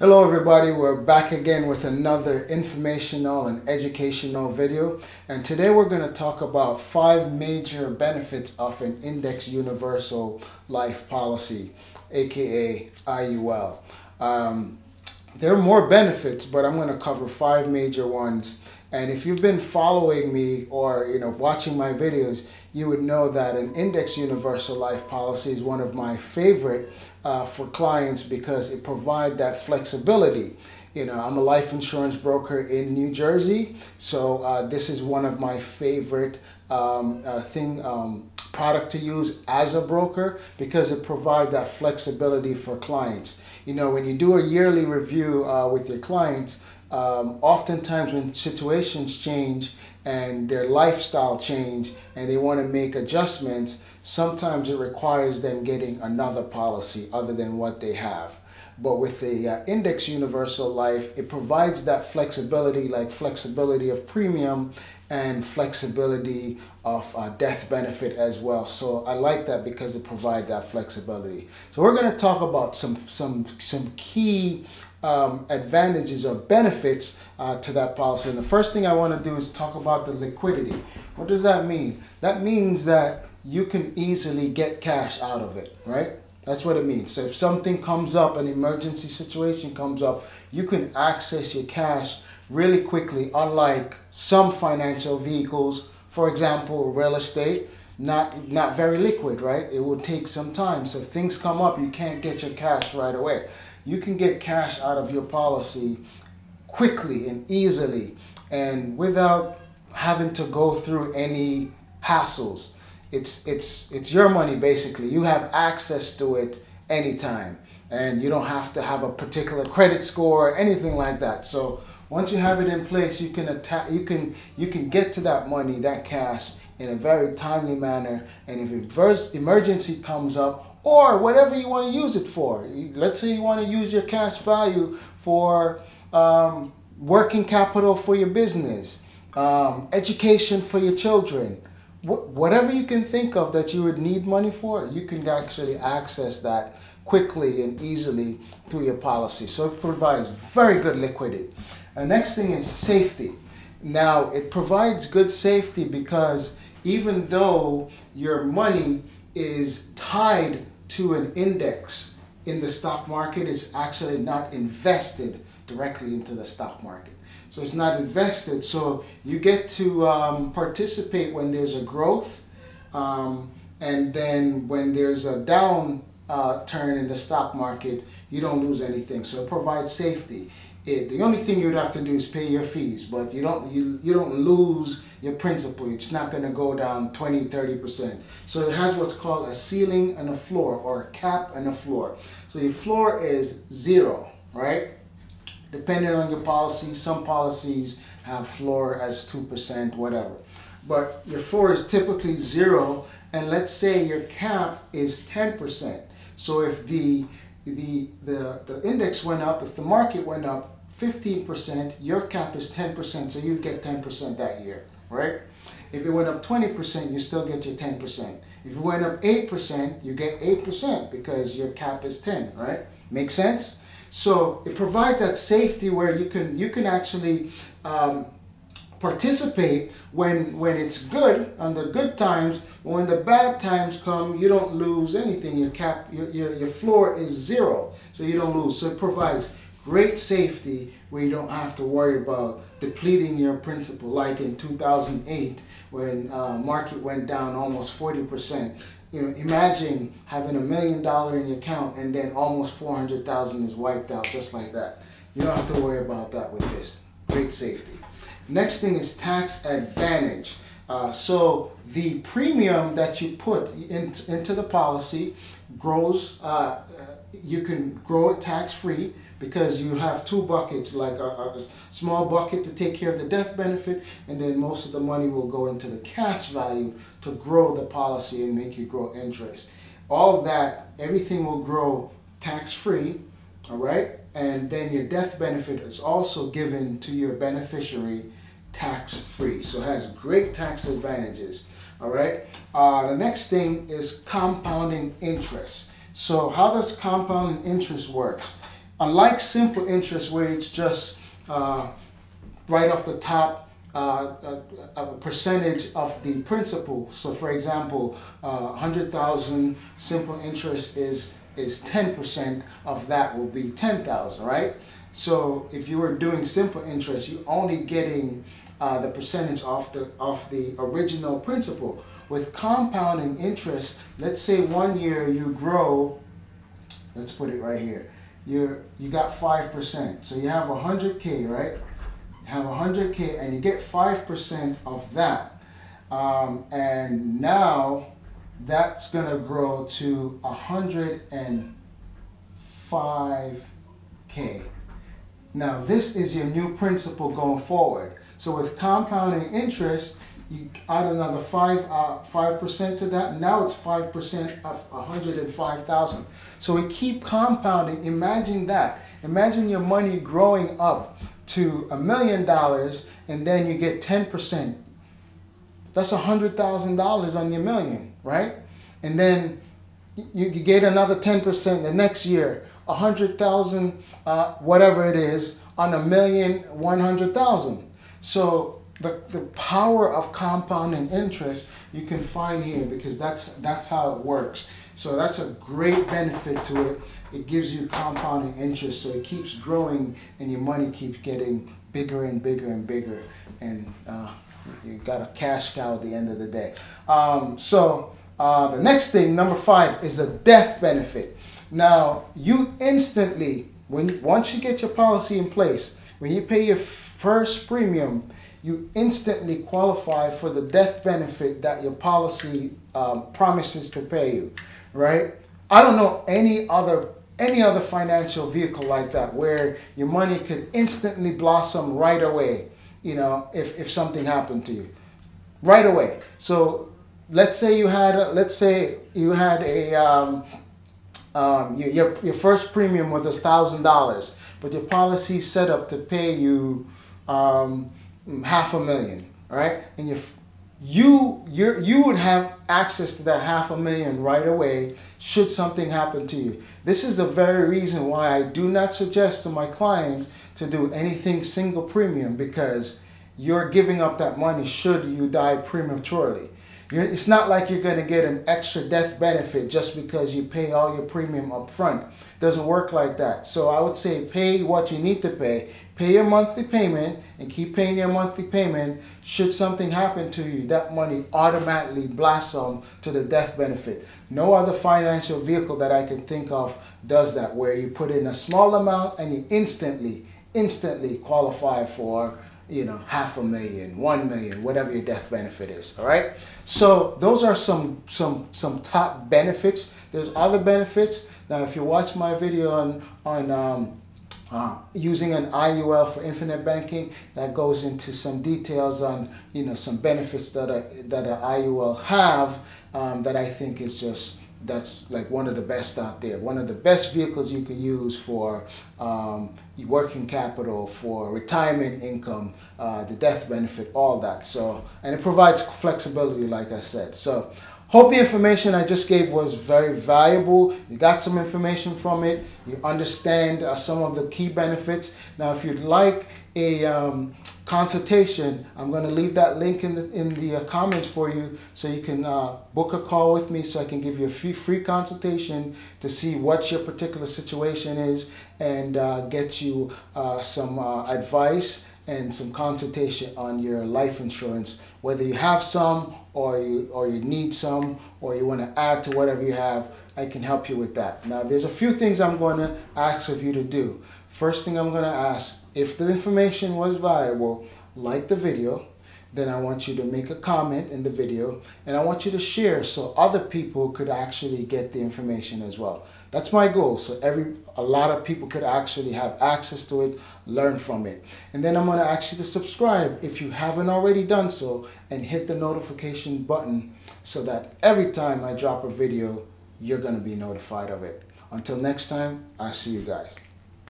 Hello everybody, we're back again with another informational and educational video, and today we're going to talk about 5 major benefits of an index universal life policy, aka IUL. There are more benefits, but I'm going to cover 5 major ones. And if you've been following me or watching my videos, you would know that an index universal life policy is one of my favorite for clients because it provides that flexibility. I'm a life insurance broker in New Jersey, so this is one of my favorite product to use as a broker because it provides that flexibility for clients. When you do a yearly review with your clients, oftentimes when situations change and their lifestyle change and they want to make adjustments, sometimes it requires them getting another policy other than what they have. But with the index universal life, it provides that flexibility, like flexibility of premium and flexibility of death benefit as well. So I like that because it provides that flexibility. So we're going to talk about some key advantages or benefits to that policy. And the first thing I want to do is talk about the liquidity. What does that mean? That means that you can easily get cash out of it, right? That's what it means. So if something comes up, an emergency situation comes up, you can access your cash really quickly, unlike some financial vehicles. For example, real estate, not very liquid, right? It will take some time. So if things come up, you can't get your cash right away. You can get cash out of your policy quickly and easily and without having to go through any hassles. It's your money basically. You have access to it anytime, and you don't have to have a particular credit score or anything like that. So once you have it in place, you can get to that money, that cash, in a very timely manner. And if emergency comes up, or whatever you want to use it for, let's say you want to use your cash value for working capital for your business, education for your children, whatever you can think of that you would need money for, you can actually access that quickly and easily through your policy. So it provides very good liquidity. The next thing is safety. Now, it provides good safety because even though your money is tied to an index in the stock market, it's actually not invested directly into the stock market. So it's not invested, so you get to participate when there's a growth, and then when there's a down turn in the stock market, you don't lose anything. So it provides safety. The only thing you'd have to do is pay your fees, but you don't lose your principal. It's not going to go down 20-30%. So it has what's called a ceiling and a floor, or a cap and a floor. So your floor is 0, right? Depending on your policy, some policies have floor as 2%, whatever. But your floor is typically 0, and let's say your cap is 10%. So if the index went up, if the market went up 15%, your cap is 10%, so you get 10% that year, right? If it went up 20%, you still get your 10%. If it went up 8%, you get 8% because your cap is 10, right? Make sense? So it provides that safety where you can actually participate when it's good, under good times. But when the bad times come, you don't lose anything. Your cap, your floor is 0, so you don't lose. So it provides great safety where you don't have to worry about depleting your principal, like in 2008 when market went down almost 40%. Imagine having $1 million in your account and then almost 400,000 is wiped out just like that. You don't have to worry about that with this. Great safety. Next thing is tax advantage. So the premium that you put into the policy grows. You can grow it tax-free because you have 2 buckets, like a small bucket to take care of the death benefit, and then most of the money will go into the cash value to grow the policy and make you grow interest. All that, everything will grow tax-free, all right? And then your death benefit is also given to your beneficiary tax-free. So it has great tax advantages, all right? The next thing is compounding interest. So how does compounding interest work? Unlike simple interest where it's just right off the top, a percentage of the principal. So for example, 100,000 simple interest is 10% of that will be 10,000, right? So if you were doing simple interest, you're only getting the percentage of the original principal. With compounding interest, let's say 1 year you grow, let's put it right here, you got 5%. So you have 100K, right? You have 100K and you get 5% of that. And now that's going to grow to 105K. Now this is your new principal going forward. So with compounding interest, you add another 5% to that. Now it's 5% of 105,000. So we keep compounding. Imagine that. Imagine your money growing up to $1 million, and then you get 10%. That's $100,000 on your million, right? And then you get another 10% the next year, 100,000, whatever it is, on $1,100,000. So the power of compounding interest you can find here, because that's how it works. So that's a great benefit to it. It gives you compounding interest, so it keeps growing and your money keeps getting bigger and bigger and bigger, and you got a cash cow at the end of the day. The next thing, number 5, is a death benefit. Now you instantly, once you get your policy in place, when you pay your first premium, you instantly qualify for the death benefit that your policy promises to pay you, right? I don't know any other financial vehicle like that where your money could instantly blossom right away, you know, if something happened to you, right away. So let's say you had your first premium was $1,000, but your policy is set up to pay you $500,000, right? And you would have access to that $500,000 right away should something happen to you. This is the very reason why I do not suggest to my clients to do anything single premium, because you're giving up that money should you die prematurely. It's not like you're going to get an extra death benefit just because you pay all your premium up front. It doesn't work like that. So I would say pay what you need to pay. Pay your monthly payment and keep paying your monthly payment. Should something happen to you, that money automatically blossom to the death benefit. No other financial vehicle that I can think of does that, where you put in a small amount and you instantly qualify for, you know, $500,000, $1 million, whatever your death benefit is. All right. So those are some top benefits. There's other benefits. Now, if you watch my video on using an IUL for infinite banking, that goes into some details on, you know, some benefits that an IUL have, that I think is just, that's like one of the best out there. One of the best vehicles you can use for working capital, for retirement income, the death benefit, all that. So, and it provides flexibility, like I said. So hope the information I just gave was very valuable. You got some information from it. You understand some of the key benefits. Now, if you'd like a consultation, I'm going to leave that link in the comments for you, so you can book a call with me, so I can give you a free consultation to see what your particular situation is, and get you some advice and some consultation on your life insurance, whether you have some or you need some, or you want to add to whatever you have. I can help you with that. Now, there's a few things I'm going to ask of you to do. First thing I'm going to ask, if the information was valuable, like the video, then I want you to make a comment in the video, and I want you to share so other people could actually get the information as well. That's my goal, so a lot of people could actually have access to it, learn from it. And then I'm going to ask you to subscribe if you haven't already done so, and hit the notification button so that every time I drop a video, you're going to be notified of it. Until next time, I'll see you guys.